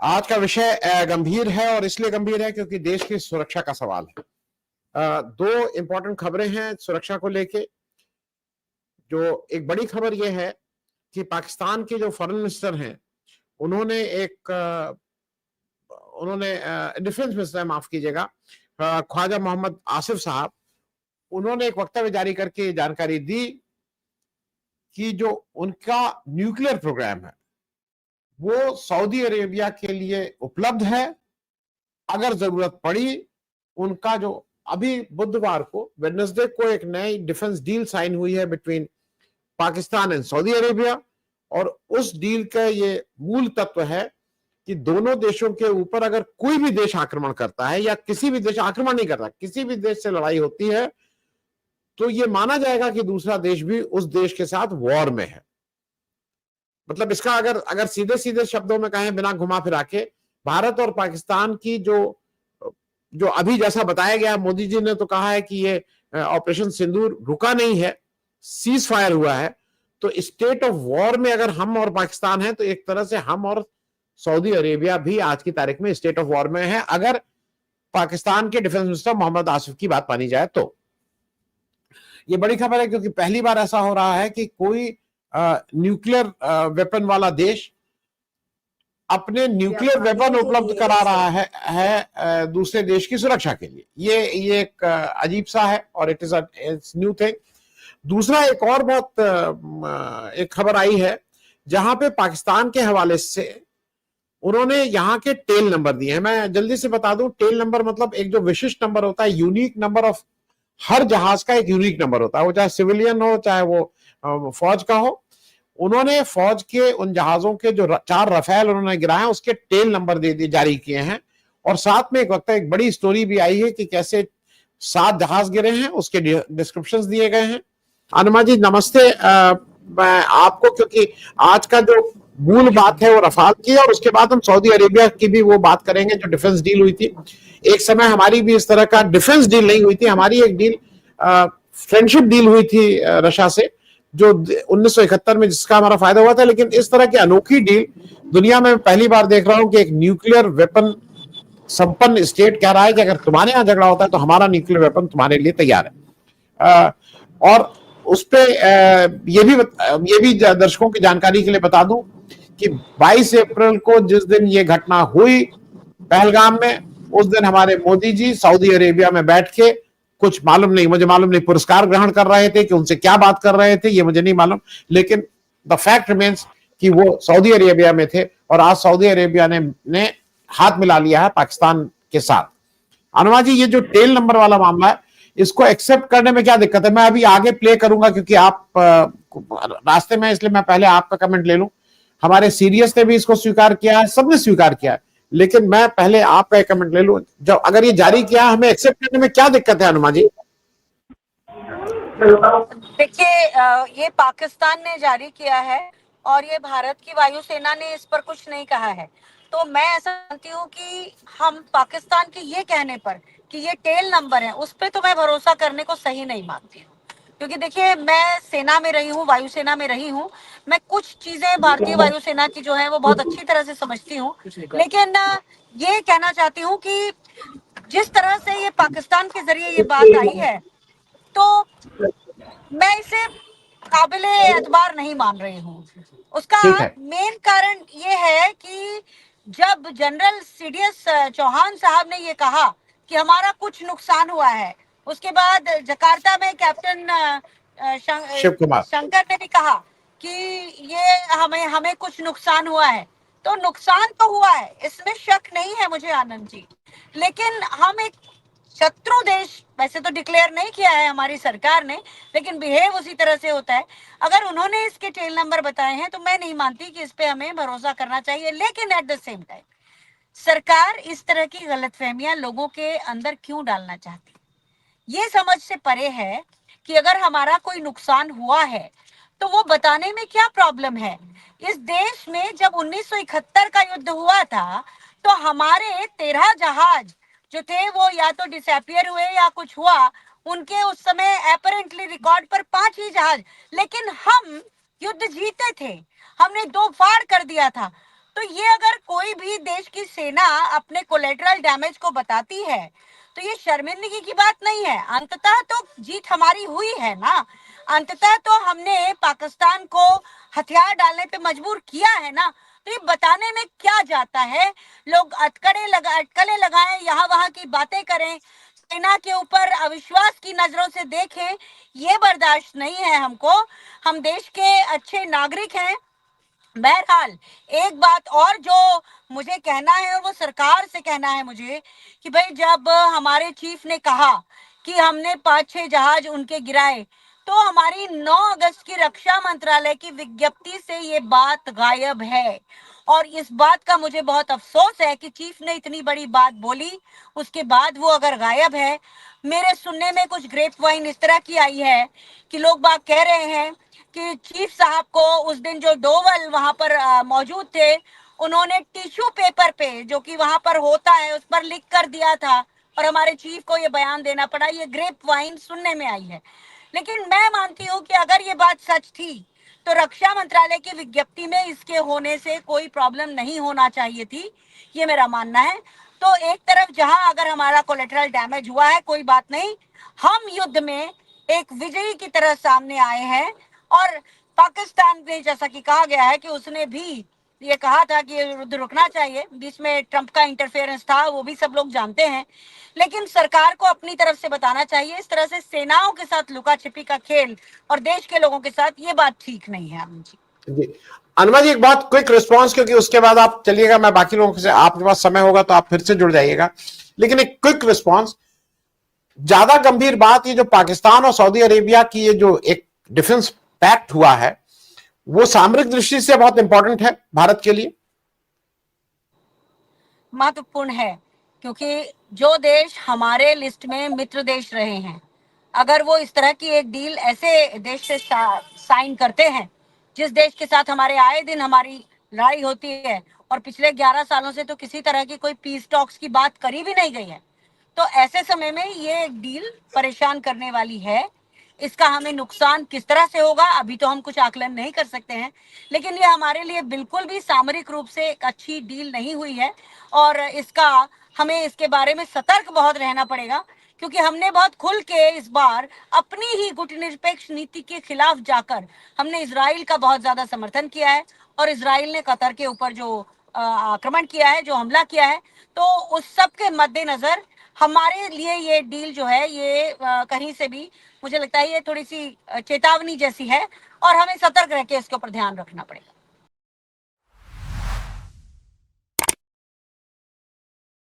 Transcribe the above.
आज का विषय गंभीर है और इसलिए गंभीर है क्योंकि देश की सुरक्षा का सवाल है। दो इंपॉर्टेंट खबरें हैं सुरक्षा को लेके। जो एक बड़ी खबर यह है कि पाकिस्तान के जो फॉरेन मिनिस्टर हैं उन्होंने डिफेंस मिनिस्टर, माफ कीजिएगा, ख्वाजा मोहम्मद आसिफ साहब, उन्होंने एक वक्तव्य जारी करके जानकारी दी कि जो उनका न्यूक्लियर प्रोग्राम है वो सऊदी अरेबिया के लिए उपलब्ध है। अगर जरूरत पड़ी, उनका जो अभी बुधवार को वेडनेसडे को एक नई डिफेंस डील साइन हुई है between Pakistan and Saudi Arabia, और उस डील का ये मूल तत्व है कि दोनों देशों के ऊपर अगर कोई भी देश आक्रमण करता है या किसी भी देश आक्रमण नहीं करता, किसी भी देश से लड़ाई होती है, तो ये माना जाएगा कि दूसरा देश भी उस देश के साथ वॉर में है। मतलब इसका अगर सीधे सीधे शब्दों में कहें, बिना घुमा फिरा के, भारत और पाकिस्तान की जो अभी जैसा बताया गया, मोदी जी ने तो कहा है कि ये ऑपरेशन सिंदूर रुका नहीं है, सीज फायर हुआ है। तो स्टेट ऑफ वॉर में अगर हम और पाकिस्तान है, तो एक तरह से हम और सऊदी अरेबिया भी आज की तारीख में स्टेट ऑफ वॉर में है, अगर पाकिस्तान के डिफेंस मिनिस्टर मोहम्मद आसिफ की बात मानी जाए तो। ये बड़ी खबर है क्योंकि पहली बार ऐसा हो रहा है कि कोई न्यूक्लियर वेपन वाला देश अपने न्यूक्लियर वेपन उपलब्ध करा रहा है दूसरे देश की सुरक्षा के लिए। ये एक अजीब सा है और इट इज न्यू थिंग। दूसरा, एक और बहुत एक खबर आई है जहां पे पाकिस्तान के हवाले से उन्होंने यहाँ के टेल नंबर दिए हैं। मैं जल्दी से बता दूं, टेल नंबर मतलब एक जो विशिष्ट नंबर होता है, यूनिक नंबर ऑफ, हर जहाज का एक यूनिक नंबर होता है, वो चाहे सिविलियन हो चाहे वो फौज का हो। उन्होंने फौज के उन जहाजों के जो 4 रफेल उन्होंने गिराए उसके टेल नंबर दे दिए, जारी किए हैं। और साथ में एक वक्त एक बड़ी स्टोरी भी आई है कि कैसे 7 जहाज गिरे हैं, उसके डिस्क्रिप्शंस दिए गए हैं। अनुमा जी नमस्ते। मैं आपको, क्योंकि आज का जो मूल बात है वो रफाल की है, और उसके बाद हम सऊदी अरेबिया की भी वो बात करेंगे जो डिफेंस डील हुई थी। एक समय हमारी भी इस तरह का डिफेंस डील नहीं हुई थी, हमारी एक डील फ्रेंडशिप डील हुई थी रशिया से, जो 1971 में, जिसका हमारा फायदा हुआ था। लेकिन इस तरह की अनोखी डील दुनिया में पहली बार देख रहा हूं कि एक न्यूक्लियर वेपन संपन्न स्टेट कह रहा है कि अगर तुम्हारे यहां झगड़ा होता है तो हमारा न्यूक्लियर वेपन तुम्हारे लिए तैयार है। और उस पे ये भी दर्शकों की जानकारी के लिए बता दूं कि 22 अप्रैल को जिस दिन ये घटना हुई पहलगाम में, उस दिन हमारे मोदी जी सऊदी अरेबिया में बैठ के, कुछ मालूम नहीं, मुझे मालूम नहीं पुरस्कार ग्रहण कर रहे थे कि उनसे क्या बात कर रहे थे, ये मुझे नहीं मालूम, लेकिन द फैक्ट रिमेन्स कि वो सऊदी अरेबिया में थे। और आज सऊदी अरेबिया ने हाथ मिला लिया है पाकिस्तान के साथ। अनुमा जी, ये जो टेल नंबर वाला मामला है, इसको एक्सेप्ट करने में क्या दिक्कत है? मैं अभी आगे प्ले करूंगा क्योंकि आप रास्ते में, इसलिए मैं पहले आपका कमेंट ले लूं। हमारे सीरियस ने भी इसको स्वीकार किया है, सबने स्वीकार किया है, लेकिन मैं पहले आपका एक कमेंट ले लूं। जब अगर ये जारी किया, हमें एक्सेप्ट करने में क्या दिक्कत है अनुमा जी? देखिए, ये पाकिस्तान ने जारी किया है और ये भारत की वायुसेना ने इस पर कुछ नहीं कहा है। तो मैं ऐसा मानती हूँ कि हम पाकिस्तान के ये कहने पर कि ये टेल नंबर है, उस पर तो मैं भरोसा करने को सही नहीं मानती हूँ। क्योंकि देखिए, मैं सेना में रही हूँ, वायुसेना में रही हूँ, मैं कुछ चीजें भारतीय वायुसेना की जो है वो बहुत अच्छी तरह से समझती हूँ। लेकिन ये कहना चाहती हूँ कि जिस तरह से ये पाकिस्तान के जरिए ये बात आई है, तो मैं इसे काबिले एतबार नहीं मान रही हूँ। उसका मेन कारण ये है कि जब जनरल सीडीएस चौहान साहब ने ये कहा कि हमारा कुछ नुकसान हुआ है, उसके बाद जकार्ता में कैप्टन शंकर ने भी कहा कि ये हमें कुछ नुकसान हुआ है। तो नुकसान तो हुआ है, इसमें शक नहीं है मुझे आनंद जी, लेकिन हम एक शत्रु देश वैसे तो डिक्लेयर नहीं किया है हमारी सरकार ने, लेकिन बिहेव उसी तरह से होता है। अगर उन्होंने इसके टेल नंबर बताए हैं तो मैं नहीं मानती कि इस पे हमें भरोसा करना चाहिए। लेकिन एट द सेम टाइम सरकार इस तरह की गलतफहमियां लोगों के अंदर क्यों डालना चाहती, ये समझ से परे है कि अगर हमारा कोई नुकसान हुआ है तो वो बताने में क्या प्रॉब्लम है। इस देश में जब 1971 का युद्ध हुआ था तो हमारे 13 जहाज जो थे वो या तो डिसअपियर हुए या कुछ हुआ, उनके उस समय अपरेंटली रिकॉर्ड पर 5 ही जहाज, लेकिन हम युद्ध जीते थे, हमने 2 फाड़ कर दिया था। तो ये अगर कोई भी देश की सेना अपने कोलेटरल डैमेज को बताती है तो ये शर्मिंदगी की बात नहीं है। अंततः तो जीत हमारी हुई है ना। अंततः तो हमने पाकिस्तान को हथियार डालने पे मजबूर किया है ना। तो ये बताने में क्या जाता है। लोग अटकलें लगाएं, यहाँ वहां की बातें करें, सेना के ऊपर अविश्वास की नजरों से देखें, ये बर्दाश्त नहीं है हमको। हम देश के अच्छे नागरिक हैं। बहरहाल एक बात और जो मुझे कहना है और वो सरकार से कहना है मुझे कि भाई जब हमारे चीफ ने कहा कि हमने 5-6 जहाज उनके गिराए तो हमारी 9 अगस्त की रक्षा मंत्रालय की विज्ञप्ति से ये बात गायब है। और इस बात का मुझे बहुत अफसोस है कि चीफ ने इतनी बड़ी बात बोली, उसके बाद वो अगर गायब है। मेरे सुनने में कुछ ग्रेप वाइन इस तरह की आई है कि लोग बाग कह रहे हैं कि चीफ साहब को उस दिन जो डोवल वहां पर मौजूद थे, उन्होंने टिश्यू पेपर पे जो कि वहां पर होता है उस पर लिख कर दिया था और हमारे चीफ को ये बयान देना पड़ा। ये ग्रेप वाइन सुनने में आई है। लेकिन मैं मानती हूँ कि अगर ये बात सच थी तो रक्षा मंत्रालय की विज्ञप्ति में इसके होने से कोई प्रॉब्लम नहीं होना चाहिए थी, ये मेरा मानना है। तो एक तरफ जहां अगर हमारा कोलेटरल डैमेज हुआ है कोई बात नहीं, हम युद्ध में एक विजयी की तरह सामने आए हैं। और पाकिस्तान ने जैसा कि कहा गया है कि उसने भी ये कहा था कि युद्ध रुकना चाहिए, बीच में ट्रंप का इंटरफेरेंस था, वो भी सब लोग जानते हैं। लेकिन सरकार को अपनी तरफ से बताना चाहिए। इस तरह से सेनाओं के साथ लुका छिपी का खेल और देश के लोगों के साथ ये बात ठीक नहीं है। जी अनुमा जी, एक बहुत क्विक रिस्पांस, क्योंकि उसके बाद आप चलिएगा, मैं बाकी लोगों से, आपके पास समय होगा तो आप फिर से जुड़ जाइएगा, लेकिन एक क्विक रिस्पांस। ज्यादा गंभीर बात, ये जो पाकिस्तान और सऊदी अरेबिया की ये जो एक डिफेंस पैक्ट हुआ है वो सामरिक दृष्टि से बहुत इंपॉर्टेंट है भारत के लिए, महत्वपूर्ण है, क्योंकि जो देश हमारे लिस्ट में मित्र देश रहे हैं, अगर वो इस तरह की एक डील ऐसे देश से साइन करते हैं जिस देश के साथ हमारे आए दिन हमारी लड़ाई होती है और पिछले 11 सालों से तो किसी तरह की कोई पीस टॉक्स की बात करी भी नहीं गई है, तो ऐसे समय में ये डील परेशान करने वाली है। इसका हमें नुकसान किस तरह से होगा अभी तो हम कुछ आकलन नहीं कर सकते हैं, लेकिन ये हमारे लिए बिल्कुल भी सामरिक रूप से एक अच्छी डील नहीं हुई है। और इसका हमें इसके बारे में सतर्क बहुत रहना पड़ेगा, क्योंकि हमने बहुत खुल के इस बार अपनी ही गुटनिरपेक्ष नीति के खिलाफ जाकर हमने इजराइल का बहुत ज्यादा समर्थन किया है। और इजराइल ने कतर के ऊपर जो आक्रमण किया है, जो हमला किया है, तो उस सब के मद्देनजर हमारे लिए ये डील जो है ये कहीं से भी मुझे लगता है ये थोड़ी सी चेतावनी जैसी है और हमें सतर्क रह के इसके ऊपर ध्यान रखना पड़ेगा।